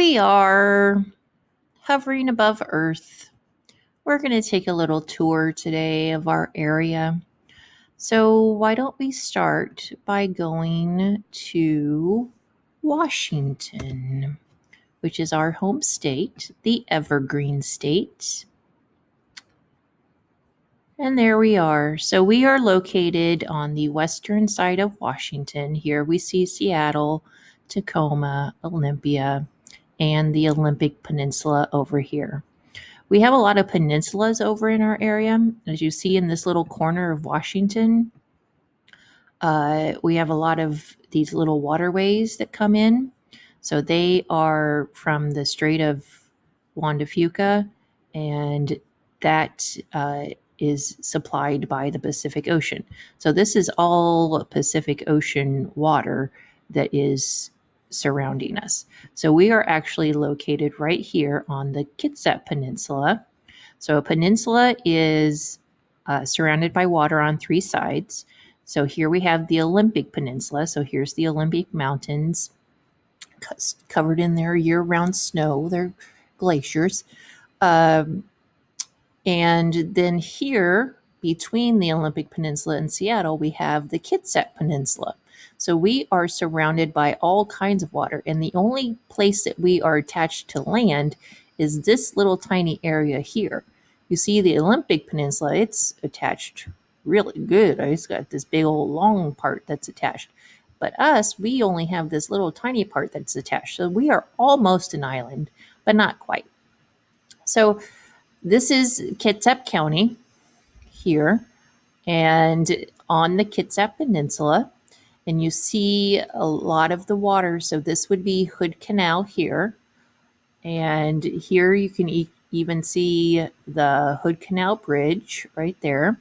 we are hovering above Earth. We're going to take a little tour today of our area. So, why don't we start by going to Washington, which is our home state, the Evergreen State. And there we are. So, we are located on the western side of Washington. Here we see Seattle, Tacoma, Olympia, and the Olympic Peninsula over here. We have a lot of peninsulas over in our area. As you see in this little corner of Washington, we have a lot of these little waterways that come in. So they are from the Strait of Juan de Fuca, and that is supplied by the Pacific Ocean. So this is all Pacific Ocean water that is surrounding us. So we are actually located right here on the Kitsap Peninsula. So a peninsula is surrounded by water on three sides. So here we have the Olympic Peninsula. So here's the Olympic Mountains covered in their year-round snow. They're glaciers. And then here, between the Olympic Peninsula and Seattle, we have the Kitsap Peninsula. So we are surrounded by all kinds of water. And the only place that we are attached to land is this little tiny area here. You see the Olympic Peninsula, it's attached really good. It's got this big old long part that's attached. But us, we only have this little tiny part that's attached. So we are almost an island, but not quite. So this is Kitsap County here, and on the Kitsap Peninsula, and you see a lot of the water. So this would be Hood Canal here, and here you can even see the Hood Canal Bridge right there.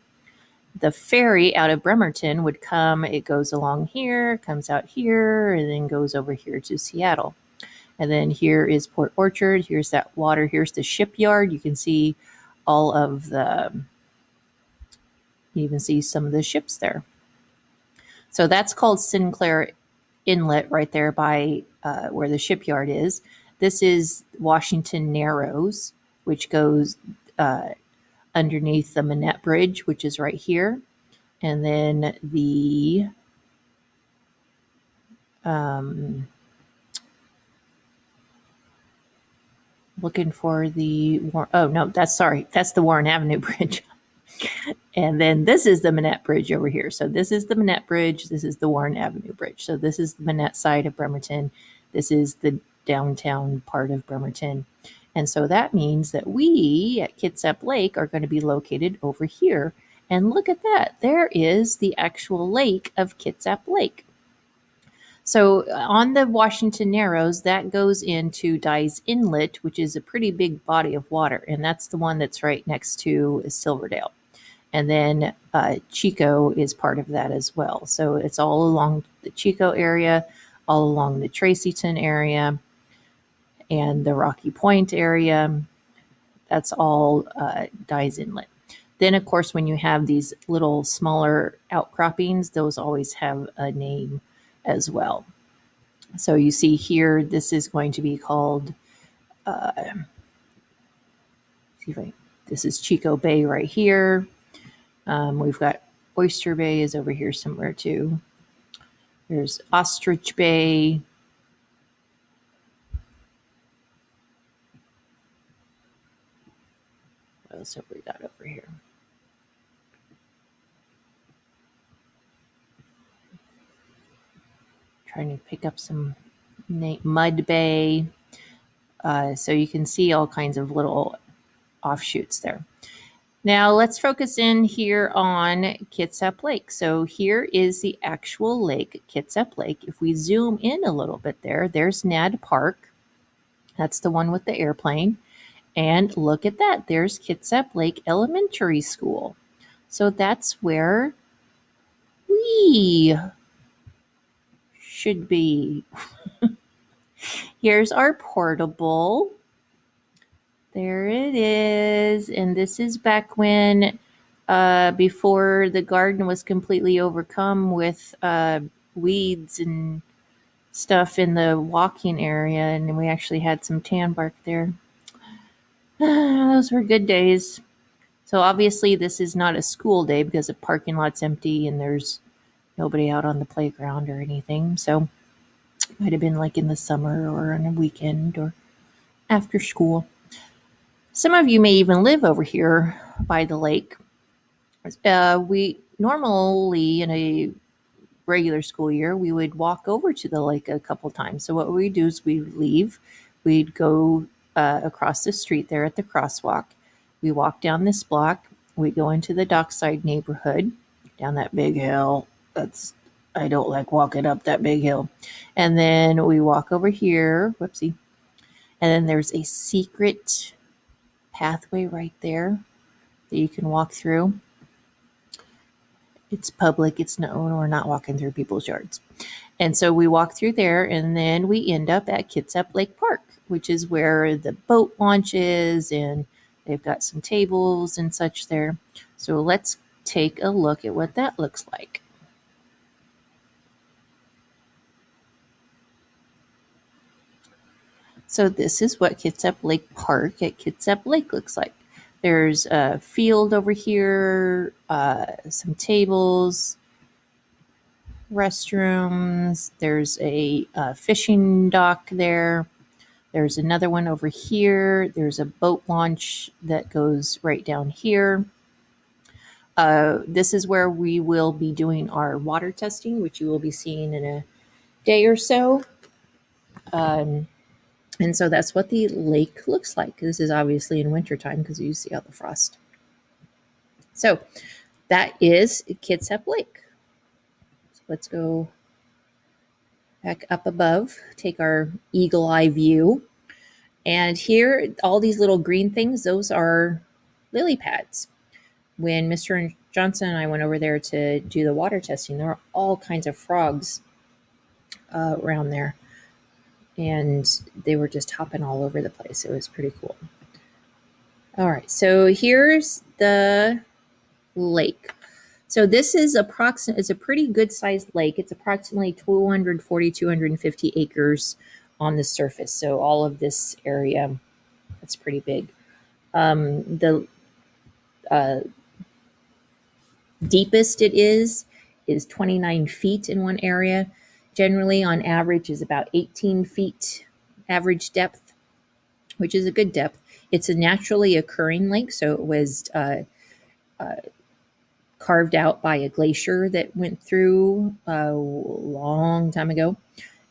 The ferry out of Bremerton would come, it goes along here, comes out here, and then goes over here to Seattle. And then here is Port Orchard. Here's that water. Here's the shipyard. You can see all of you even see some of the ships there. So that's called Sinclair Inlet right there by where the shipyard is. This is Washington Narrows, which goes underneath the Manette Bridge, which is right here. And then the looking for the that's the Warren Avenue Bridge. And then this is the Manette Bridge over here. So this is the Manette Bridge. This is the Warren Avenue Bridge. So this is the Manette side of Bremerton. This is the downtown part of Bremerton. And so that means that we at Kitsap Lake are going to be located over here. And look at that. There is the actual lake of Kitsap Lake. So on the Washington Narrows, that goes into Dyes Inlet, which is a pretty big body of water. And that's the one that's right next to Silverdale. And then Chico is part of that as well. So it's all along the Chico area, all along the Tracyton area, and the Rocky Point area. That's all Dyes Inlet. Then, of course, when you have these little smaller outcroppings, those always have a name as well. So you see here, this is going to be called, this is Chico Bay right here. We've got Oyster Bay is over here somewhere too. There's Ostrich Bay. What else have we got over here? Trying to pick up some Mud Bay. So you can see all kinds of little offshoots there. Now let's focus in here on Kitsap Lake. So here is the actual lake, Kitsap Lake. If we zoom in a little bit there's Nad Park. That's the one with the airplane. And look at that. There's Kitsap Lake Elementary School. So that's where we should be. Here's our portable. There it is. And this is back when, before the garden was completely overcome with weeds and stuff in the walking area, and we actually had some tan bark there. Those were good days. So obviously this is not a school day because the parking lot's empty and there's nobody out on the playground or anything. So it might have been like in the summer or on a weekend or after school. Some of you may even live over here by the lake. We normally, in a regular school year, we would walk over to the lake a couple times. So what we do is we leave, we'd go across the street there at the crosswalk. We walk down this block. We go into the dockside neighborhood, down that big hill. I don't like walking up that big hill. And then we walk over here. Whoopsie. And then there's a secret pathway right there that you can walk through. It's public. It's no, we're not walking through people's yards. And so we walk through there, and then we end up at Kitsap Lake Park, which is where the boat launch is, and they've got some tables and such there. So let's take a look at what that looks like. So this is what Kitsap Lake Park at Kitsap Lake looks like. There's a field over here, some tables, restrooms. There's a fishing dock there. There's another one over here. There's a boat launch that goes right down here. This is where we will be doing our water testing, which you will be seeing in a day or so. And so that's what the lake looks like. This is obviously in wintertime because you see all the frost. So that is Kitsap Lake. So let's go back up above, take our eagle eye view. And here, all these little green things, those are lily pads. When Mr. Johnson and I went over there to do the water testing, there were all kinds of frogs around there. And they were just hopping all over the place. It was pretty cool. All right, so here's the lake. So this is it's a pretty good sized lake. It's approximately 250 acres on the surface. So all of this area, that's pretty big. The deepest it is 29 feet in one area. Generally, on average, is about 18 feet average depth, which is a good depth. It's a naturally occurring lake, so it was carved out by a glacier that went through a long time ago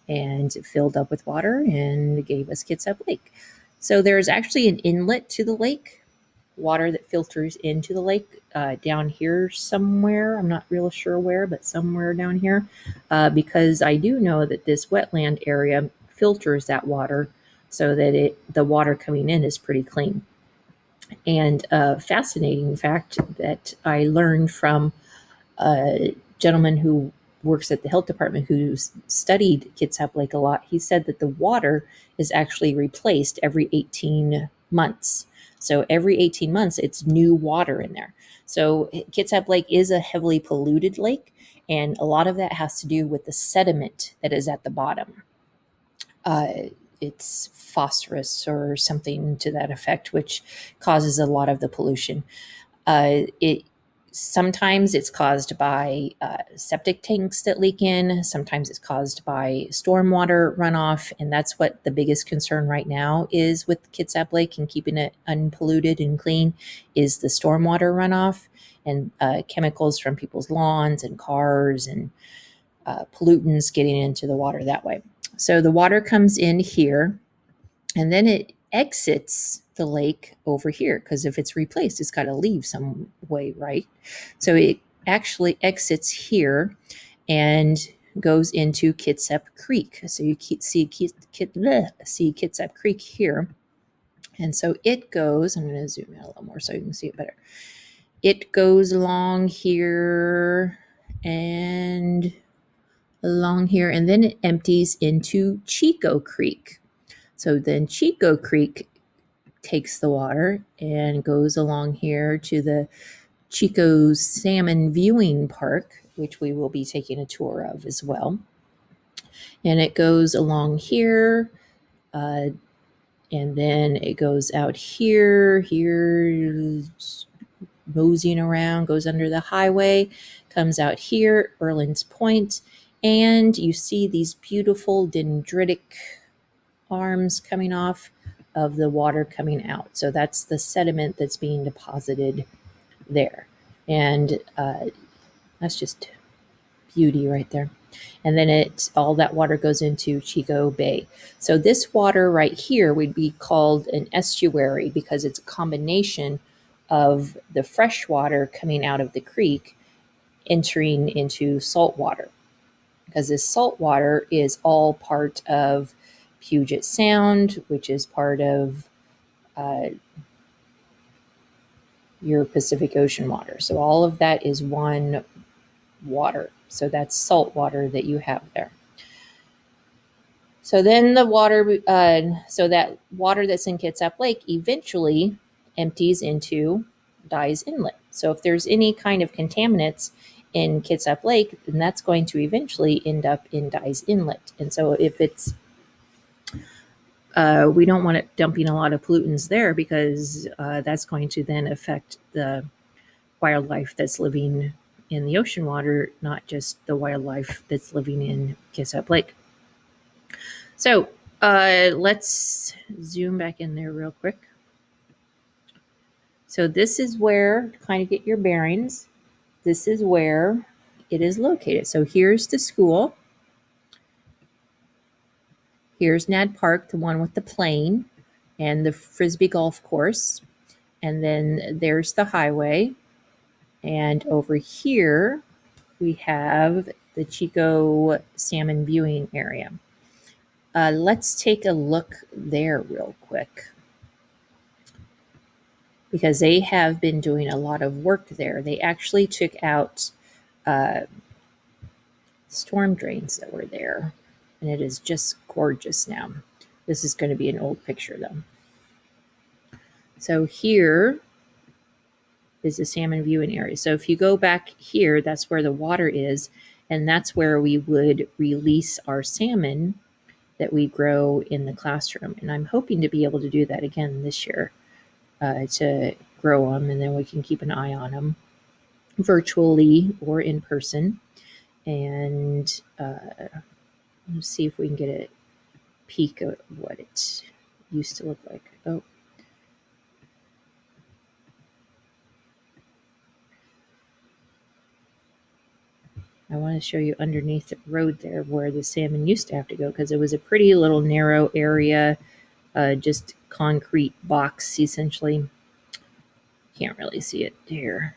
and filled up with water and gave us Kitsap Lake. So there's actually an inlet to the lake, water that filters into the lake down here somewhere. I'm not real sure where, but somewhere down here, because I do know that this wetland area filters that water so that the water coming in is pretty clean. And a fascinating fact that I learned from a gentleman who works at the health department who studied Kitsap Lake a lot, he said that the water is actually replaced every 18 months. So every 18 months, it's new water in there. So Kitsap Lake is a heavily polluted lake, and a lot of that has to do with the sediment that is at the bottom. It's phosphorus or something to that effect, which causes a lot of the pollution. Sometimes it's caused by septic tanks that leak in. Sometimes it's caused by stormwater runoff, and that's what the biggest concern right now is with Kitsap Lake and keeping it unpolluted and clean is the stormwater runoff and chemicals from people's lawns and cars and pollutants getting into the water that way. So the water comes in here, and then it exits the lake over here because if it's replaced, it's got to leave some way, right? So it actually exits here and goes into Kitsap Creek. So you see Kitsap Creek here. And so it goes, I'm going to zoom in a little more so you can see it better. It goes along here and along here, and then it empties into Chico Creek. So then Chico Creek takes the water and goes along here to the Chico Salmon Viewing Park, which we will be taking a tour of as well. And it goes along here, and then it goes out here, moseying around, goes under the highway, comes out here, Erlin's Point, and you see these beautiful dendritic arms coming off of the water coming out. So that's the sediment that's being deposited there. And that's just beauty right there. And then all that water goes into Chico Bay. So this water right here would be called an estuary because it's a combination of the fresh water coming out of the creek entering into salt water. Because this salt water is all part of Puget Sound, which is part of your Pacific Ocean water. So all of that is one water. So that's salt water that you have there. So then the water, so that water that's in Kitsap Lake eventually empties into Dyes Inlet. So if there's any kind of contaminants in Kitsap Lake, then that's going to eventually end up in Dyes Inlet. And so if it's, we don't want it dumping a lot of pollutants there because that's going to then affect the wildlife that's living in the ocean water, not just the wildlife that's living in Kitsap Lake. So let's zoom back in there real quick. So this is where, to kind of get your bearings, this is where it is located. So here's the school. Here's Nad Park, the one with the plane and the Frisbee golf course. And then there's the highway. And over here, we have the Chico Salmon Viewing Area. Let's take a look there real quick because they have been doing a lot of work there. They actually took out storm drains that were there, and it is just gorgeous now. This is going to be an old picture though. So here is the salmon viewing area. So if you go back here, that's where the water is, and that's where we would release our salmon that we grow in the classroom. And I'm hoping to be able to do that again this year, to grow them, and then we can keep an eye on them virtually or in person. And let's see if we can get a peek of what it used to look like. Oh, I want to show you underneath the road there where the salmon used to have to go because it was a pretty little narrow area, just concrete box essentially. Can't really see it here.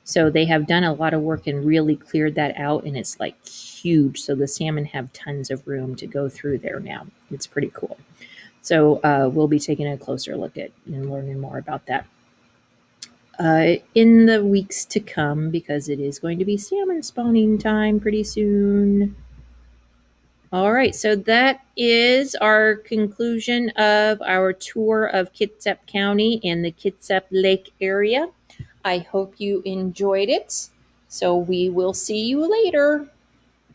So they have done a lot of work and really cleared that out, and it's like huge. So the salmon have tons of room to go through there now. It's pretty cool. So we'll be taking a closer look at and learning more about that in the weeks to come because it is going to be salmon spawning time pretty soon. All right, so that is our conclusion of our tour of Kitsap County and the Kitsap Lake area. I hope you enjoyed it. So we will see you later.